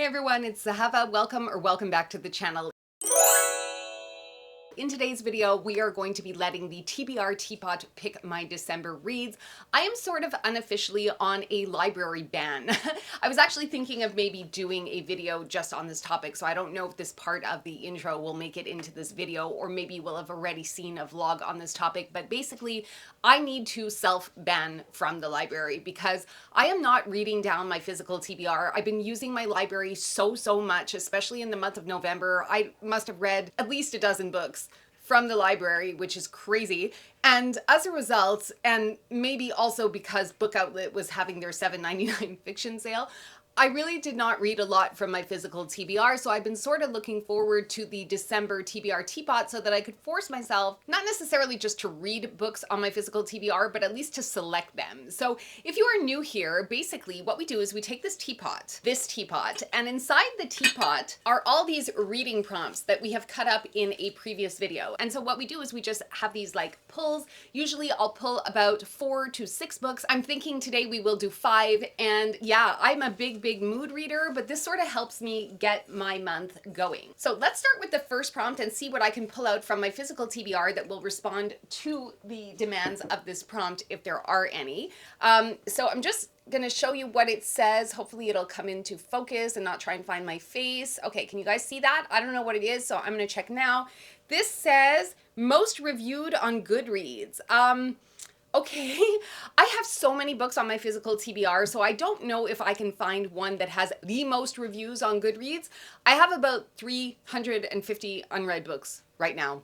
Hey everyone, it's Zahava. Welcome back to the channel. In today's video, we are going to be letting the TBR Teapot pick my December reads. I am sort of unofficially on a library ban. I was actually thinking of maybe doing a video just on this topic, so I don't know if this part of the intro will make it into this video, or maybe we'll have already seen a vlog on this topic, but basically, I need to self-ban from the library because I am not reading down my physical TBR. I've been using my library so much, especially in the month of November. I must have read at least a dozen books from the library, which is crazy. And as a result, and maybe also because Book Outlet was having their $7.99 fiction sale, I really did not read a lot from my physical TBR, so I've been sort of looking forward to the December TBR Teapot so that I could force myself, not necessarily just to read books on my physical TBR, but at least to select them. So if you are new here, basically what we do is we take this teapot, and inside the teapot are all these reading prompts that we have cut up in a previous video. And so what we do is we just have these like pulls. Usually I'll pull about 4 to 6 books. I'm thinking today we will do 5, and yeah, I'm a big mood reader, but this sort of helps me get my month going. So let's start with the first prompt and see what I can pull out from my physical TBR that will respond to the demands of this prompt, if there are any. So I'm just gonna show you what it says. Hopefully it'll come into focus and not try and find my face. Okay, can you guys see that? I don't know what it is, so I'm gonna check now. This says most reviewed on Goodreads. Okay, I have so many books on my physical TBR, so I don't know if I can find one that has the most reviews on Goodreads. I have about 350 unread books right now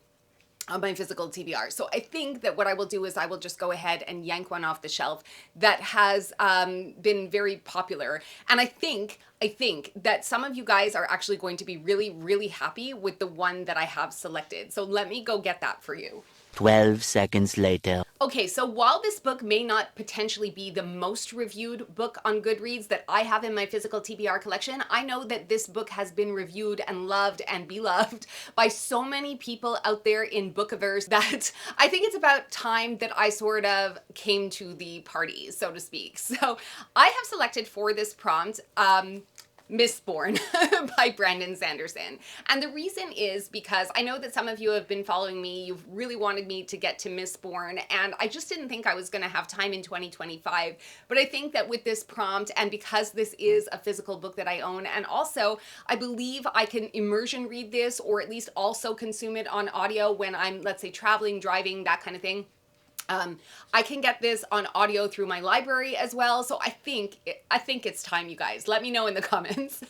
on my physical TBR. So I think that what I will do is I will just go ahead and yank one off the shelf that has been very popular. And I think that some of you guys are actually going to be really happy with the one that I have selected. So let me go get that for you. 12 seconds later. Okay, so while this book may not potentially be the most reviewed book on Goodreads that I have in my physical TBR collection, I know that this book has been reviewed and loved and beloved by so many people out there in Bookiverse that I think it's about time that I sort of came to the party, so to speak. So I have selected for this prompt, Mistborn by Brandon Sanderson. And the reason is because I know that some of you have been following me, you've really wanted me to get to Mistborn, and I just didn't think I was gonna have time in 2025. But I think that with this prompt, and because this is a physical book that I own, and also I believe I can immersion read this, or at least also consume it on audio when I'm, let's say, traveling, driving, that kind of thing. I can get this on audio through my library as well. So I think it's time, you guys. Let me know in the comments.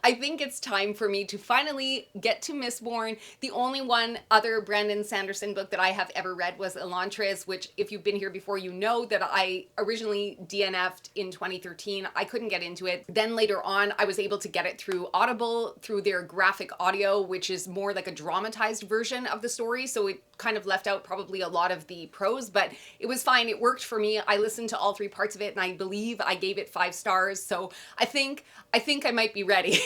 I think it's time for me to finally get to Mistborn. The only one other Brandon Sanderson book that I have ever read was Elantris, which if you've been here before, you know that I originally DNF'd in 2013. I couldn't get into it. Then later on, I was able to get it through Audible, through their graphic audio, which is more like a dramatized version of the story. So it kind of left out probably a lot of the prose, but it was fine. It worked for me. I listened to all 3 parts of it, and I believe I gave it 5 stars. So I think I might be ready.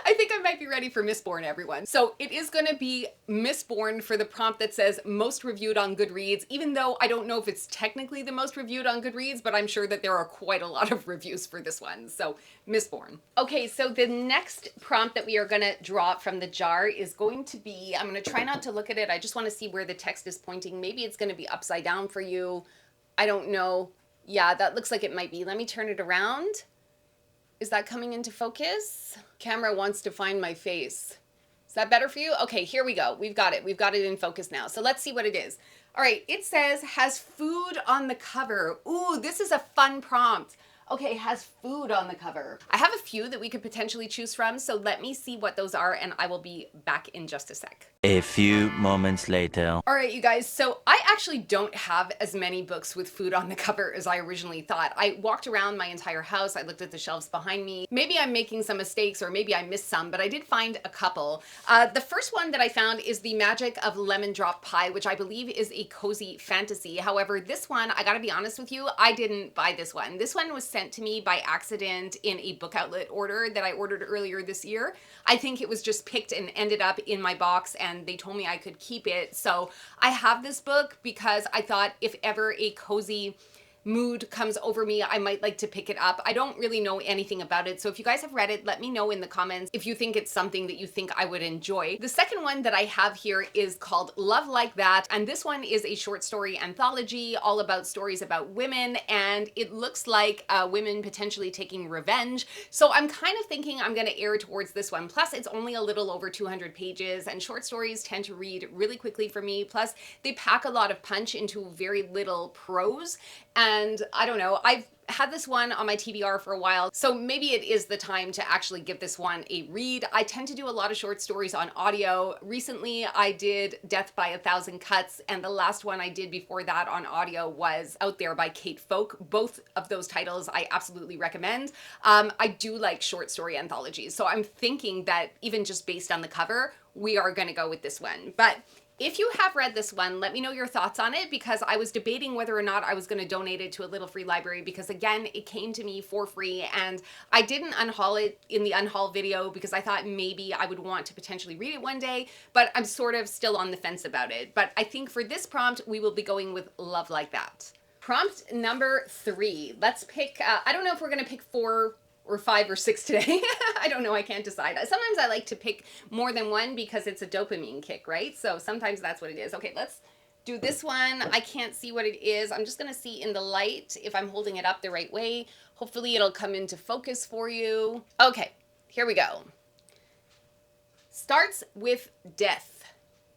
I think I might be ready for Mistborn, everyone. So it is going to be Mistborn for the prompt that says most reviewed on Goodreads, even though I don't know if it's technically the most reviewed on Goodreads, but I'm sure that there are quite a lot of reviews for this one. So Mistborn. Okay, so the next prompt that we are going to draw from the jar is going to be, I'm going to try not to look at it. I just want to see where the text is pointing. Maybe it's going to be upside down for you. I don't know. Yeah, that looks like it might be. Let me turn it around. Is that coming into focus? Camera wants to find my face. Is that better for you? Okay, here we go. We've got it. We've got it in focus now. So let's see what it is. All right, it says, has food on the cover. Ooh, this is a fun prompt. Okay, has food on the cover. I have a few that we could potentially choose from, so let me see what those are, and I will be back in just a sec. A few moments later. All right, you guys, so I actually don't have as many books with food on the cover as I originally thought. I walked around my entire house, I looked at the shelves behind me. Maybe I'm making some mistakes, or maybe I missed some, but I did find a couple. The first one that I found is The Magic of Lemon Drop Pie, which I believe is a cozy fantasy. However, this one, I gotta be honest with you, I didn't buy this one. This one was sent to me by accident in a Book Outlet order that I ordered earlier this year. I think it was just picked and ended up in my box, and they told me I could keep it. So I have this book because I thought if ever a cozy mood comes over me, I might like to pick it up. I don't really know anything about it, so if you guys have read it, let me know in the comments if you think it's something that you think I would enjoy. The second one that I have here is called Love Like That, and this one is a short story anthology all about stories about women, and it looks like women potentially taking revenge. So I'm kind of thinking I'm going to err towards this one. Plus, it's only a little over 200 pages, and short stories tend to read really quickly for me. Plus, they pack a lot of punch into very little prose. And I don't know, I've had this one on my TBR for a while, so maybe it is the time to actually give this one a read. I tend to do a lot of short stories on audio. Recently, I did Death by a Thousand Cuts, and the last one I did before that on audio was Out There by Kate Folk. Both of those titles I absolutely recommend. I do like short story anthologies, so I'm thinking that even just based on the cover, we are going to go with this one. But if you have read this one, let me know your thoughts on it, because I was debating whether or not I was going to donate it to a little free library, because again, it came to me for free and I didn't unhaul it in the unhaul video because I thought maybe I would want to potentially read it one day, but I'm sort of still on the fence about it. But I think for this prompt, we will be going with Love Like That. Prompt number 3. Let's pick, I don't know if we're going to pick 4 or 5 or 6 today. I don't know, I can't decide. Sometimes I like to pick more than one because it's a dopamine kick, right? So sometimes that's what it is. Okay, let's do this one. I can't see what it is. I'm just gonna see in the light if I'm holding it up the right way. Hopefully it'll come into focus for you. Okay, here we go. Starts with death.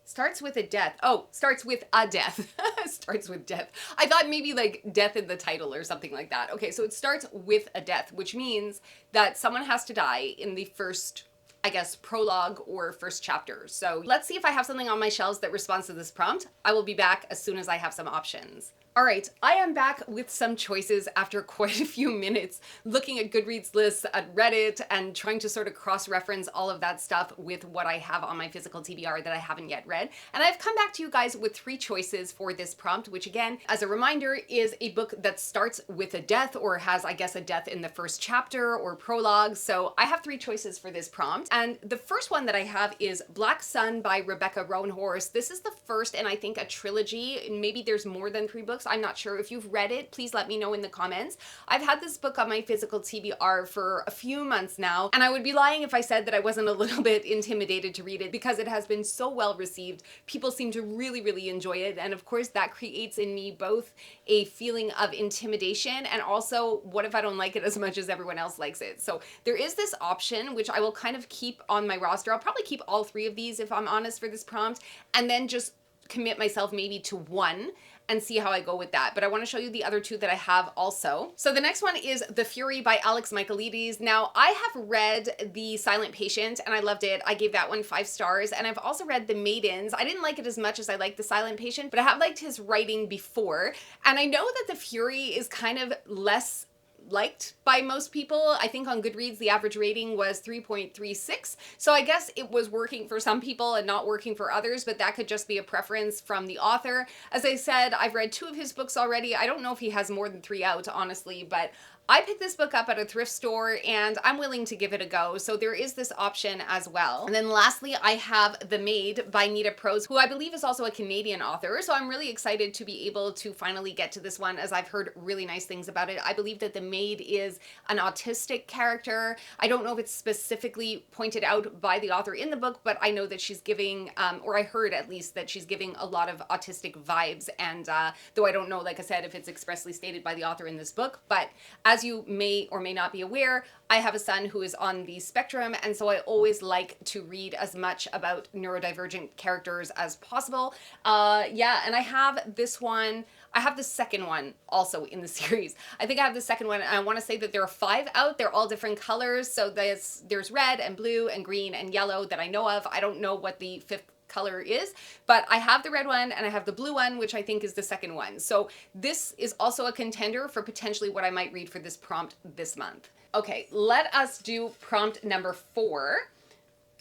Starts with a death. Oh, starts with a death. Starts with death. I thought maybe like death in the title or something like that. Okay, so it starts with a death, which means that someone has to die in the first, I guess, prologue or first chapter. So let's see if I have something on my shelves that responds to this prompt. I will be back as soon as I have some options. All right, I am back with some choices after quite a few minutes looking at Goodreads lists, at Reddit, and trying to sort of cross-reference all of that stuff with what I have on my physical TBR that I haven't yet read. And I've come back to you guys with 3 choices for this prompt, which again, as a reminder, is a book that starts with a death or has, I guess, a death in the first chapter or prologue. So I have 3 choices for this prompt. And the first one that I have is Black Sun by Rebecca Roanhorse. This is the first, and I think a trilogy. Maybe there's more than 3 books. I'm not sure. If you've read it, please let me know in the comments. I've had this book on my physical TBR for a few months now, and I would be lying if I said that I wasn't a little bit intimidated to read it because it has been so well received. People seem to really, really enjoy it, and of course that creates in me both a feeling of intimidation and also what if I don't like it as much as everyone else likes it. So there is this option which I will kind of keep on my roster. I'll probably keep all 3 of these if I'm honest for this prompt, and then just commit myself maybe to one and see how I go with that. But I want to show you the other 2 that I have also. So the next one is The Fury by Alex Michaelides. Now, I have read The Silent Patient and I loved it. I gave that one 5 stars. And I've also read The Maidens. I didn't like it as much as I liked The Silent Patient, but I have liked his writing before. And I know that The Fury is kind of less liked by most people. I think on Goodreads, the average rating was 3.36. So I guess it was working for some people and not working for others, but that could just be a preference from the author. As I said, I've read 2 of his books already. I don't know if he has more than 3 out, honestly, but I picked this book up at a thrift store and I'm willing to give it a go. So there is this option as well. And then lastly, I have The Maid by Nita Prose, who I believe is also a Canadian author. So I'm really excited to be able to finally get to this one as I've heard really nice things about it. I believe that The Maid is an autistic character. I don't know if it's specifically pointed out by the author in the book, but I know that she's giving, or I heard at least that she's giving a lot of autistic vibes. And though I don't know, like I said, if it's expressly stated by the author in this book, but as you may or may not be aware, I have a son who is on the spectrum, and so I always like to read as much about neurodivergent characters as possible. Yeah, and I have this one. I have the second one also in the series. I think I have the second one, and I want to say that there are 5 out. They're all different colors, so there's red and blue and green and yellow that I know of. I don't know what the 5th color is, but I have the red one and I have the blue one, which I think is the second one. So this is also a contender for potentially what I might read for this prompt this month. Okay, let us do prompt number 4.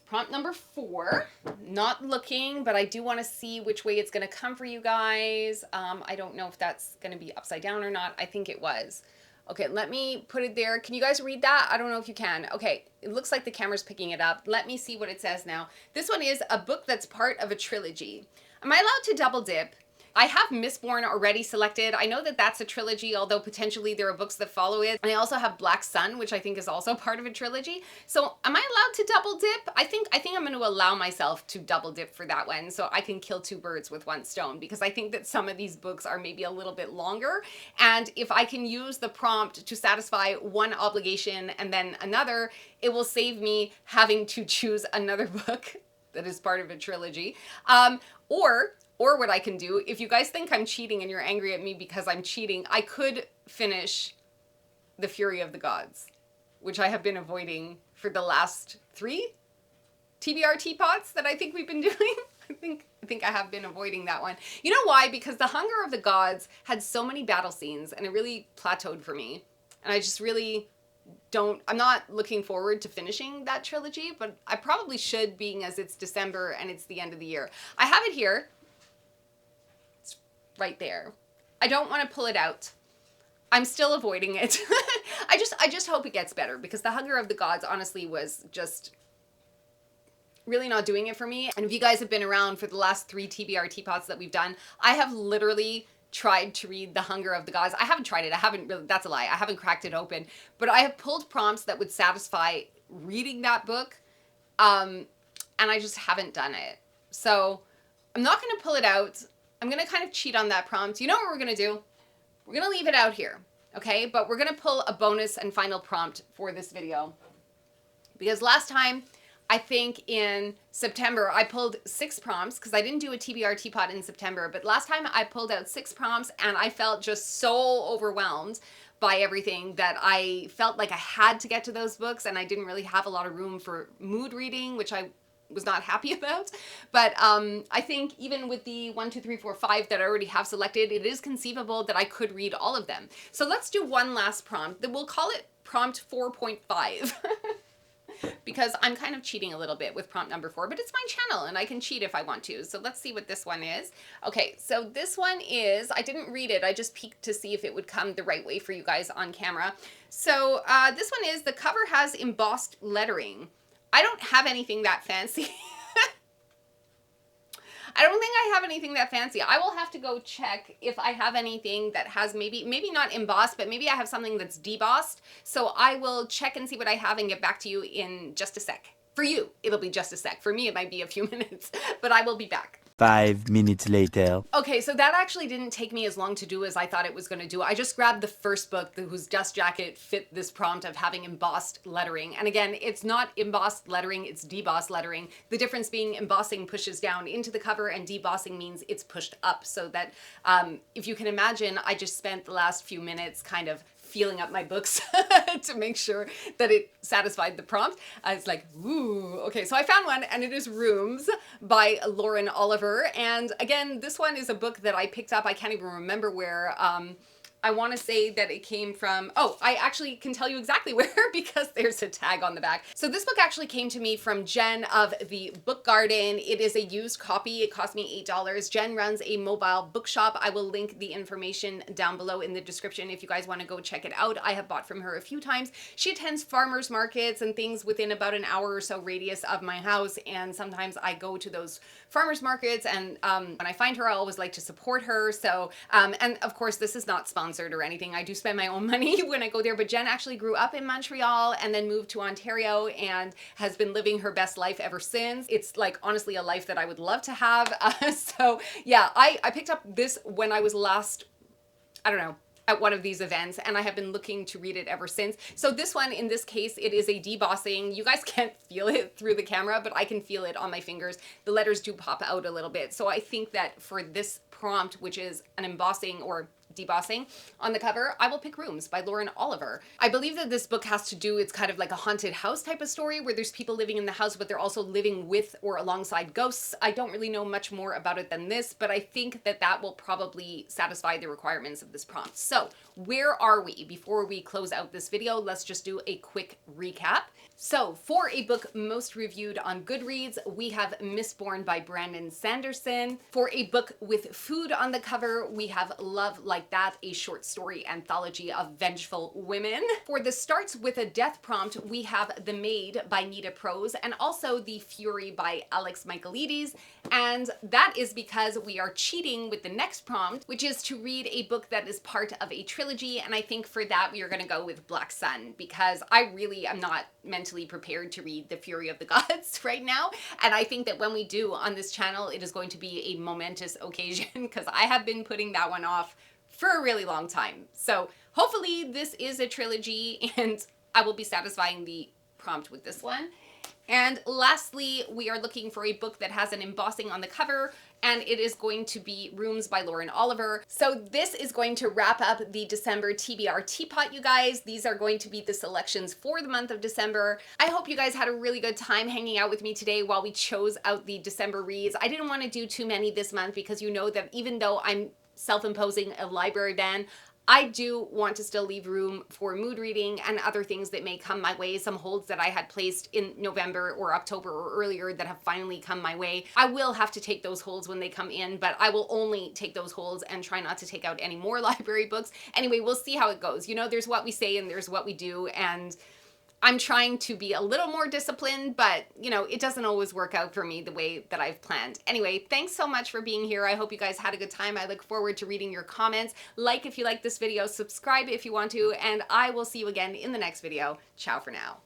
Prompt number 4, not looking, but I do want to see which way it's going to come for you guys. I don't know if that's going to be upside down or not. I think it was. Okay, let me put it there. Can you guys read that? I don't know if you can. Okay, it looks like the camera's picking it up. Let me see what it says now. This one is a book that's part of a trilogy. Am I allowed to double dip? I have Mistborn already selected. I know that that's a trilogy, although potentially there are books that follow it. And I also have Black Sun, which I think is also part of a trilogy. So am I allowed to double dip? I think I'm going to allow myself to double dip for that one, so I can kill two birds with one stone, because I think that some of these books are maybe a little bit longer. And if I can use the prompt to satisfy one obligation and then another, it will save me having to choose another book that is part of a trilogy. Or what I can do, if you guys think I'm cheating and you're angry at me because I'm cheating, I could finish The Fury of the Gods, which I have been avoiding for the last 3 TBR Teapots that I think we've been doing. I think I have been avoiding that one. You know why? Because The Hunger of the Gods had so many battle scenes and it really plateaued for me. And I just really I'm not looking forward to finishing that trilogy, but I probably should, being as it's December and it's the end of the year. I have it here. It's right there. I don't want to pull it out. I'm still avoiding it. I just hope it gets better, because The Hunger of the Gods honestly was just really not doing it for me. And if you guys have been around for the last 3 TBR Teapots that we've done, I have literally tried to read The Hunger of the Gods. I haven't tried it. I haven't really, that's a lie. I haven't cracked it open, but I have pulled prompts that would satisfy reading that book. And I just haven't done it. So I'm not going to pull it out. I'm going to kind of cheat on that prompt. You know what we're going to do? We're going to leave it out here. Okay. But we're going to pull a bonus and final prompt for this video, because last time, I think in September, I pulled 6 prompts, because I didn't do a TBR Teapot in September, but last time I pulled out 6 prompts and I felt just so overwhelmed by everything that I felt like I had to get to those books, and I didn't really have a lot of room for mood reading, which I was not happy about. But I think even with the 1, 2, 3, 4, 5 that I already have selected, it is conceivable that I could read all of them. So let's do one last prompt. That we'll call it prompt 4.5. Because I'm kind of cheating a little bit with prompt number 4, but it's my channel and I can cheat if I want to. So let's see what this one is. Okay, so this one is, I didn't read it. I just peeked to see if it would come the right way for you guys on camera. So this one is, the cover has embossed lettering. I don't have anything that fancy. I don't think I have anything that fancy. I will have to go check if I have anything that has maybe not embossed, but maybe I have something that's debossed. So I will check and see what I have and get back to you in just a sec. For you, it'll be just a sec. For me, it might be a few minutes, but I will be back. 5 minutes later. Okay, so that actually didn't take me as long to do as I thought it was going to do. I just grabbed the first book whose dust jacket fit this prompt of having embossed lettering. And again, it's not embossed lettering, it's debossed lettering. The difference being embossing pushes down into the cover and debossing means it's pushed up. So that if you can imagine, I just spent the last few minutes kind of feeling up my books to make sure that it satisfied the prompt. I was like, ooh, okay. So I found one, and it is Rooms by Lauren Oliver. And again, this one is a book that I picked up. I can't even remember where. I want to say that it came from, oh, I actually can tell you exactly where, because there's a tag on the back. So this book actually came to me from Jen of the Book Garden. It is a used copy. It cost me $8. Jen runs a mobile bookshop. I will link the information down below in the description if you guys want to go check it out. I have bought from her a few times. She attends farmers markets and things within about an hour or so radius of my house, and sometimes I go to those farmers markets, and when I find her, I always like to support her. So, and of course, this is not sponsored or anything. I do spend my own money when I go there, but Jen actually grew up in Montreal and then moved to Ontario and has been living her best life ever since. It's like honestly a life that I would love to have. So yeah, I picked up this when I was last, I don't know, at one of these events, and I have been looking to read it ever since. So this one, in this case, it is a debossing. You guys can't feel it through the camera, but I can feel it on my fingers. The letters do pop out a little bit. So I think that for this prompt, which is an embossing or debossing on the cover, I will pick Rooms by Lauren Oliver. I believe that this book has to do, it's kind of like a haunted house type of story where there's people living in the house, but they're also living with or alongside ghosts. I don't really know much more about it than this, but I think that that will probably satisfy the requirements of this prompt. So where are we? Before we close out this video, let's just do a quick recap. So, for a book most reviewed on Goodreads, we have Mistborn by Brandon Sanderson. For a book with food on the cover, we have Love Like That, a short story anthology of vengeful women. For the Starts with a Death prompt, we have The Maid by Nita Prose and also The Fury by Alex Michaelides. And that is because we are cheating with the next prompt, which is to read a book that is part of a trilogy. And I think for that, we are going to go with Black Sun, because I really am not mentally prepared to read The Fury of the Gods right now. And I think that when we do on this channel, it is going to be a momentous occasion, because I have been putting that one off for a really long time. So hopefully this is a trilogy and I will be satisfying the prompt with this one. And lastly, we are looking for a book that has an embossing on the cover, and it is going to be Rooms by Lauren Oliver. So this is going to wrap up the December TBR Teapot, you guys. These are going to be the selections for the month of December. I hope you guys had a really good time hanging out with me today while we chose out the December reads. I didn't want to do too many this month because you know that even though I'm self-imposing a library ban, I do want to still leave room for mood reading and other things that may come my way. Some holds that I had placed in November or October or earlier that have finally come my way. I will have to take those holds when they come in, but I will only take those holds and try not to take out any more library books. Anyway, we'll see how it goes. You know, there's what we say and there's what we do, and I'm trying to be a little more disciplined, but you know, it doesn't always work out for me the way that I've planned. Anyway, thanks so much for being here. I hope you guys had a good time. I look forward to reading your comments. Like if you like this video, subscribe if you want to, and I will see you again in the next video. Ciao for now.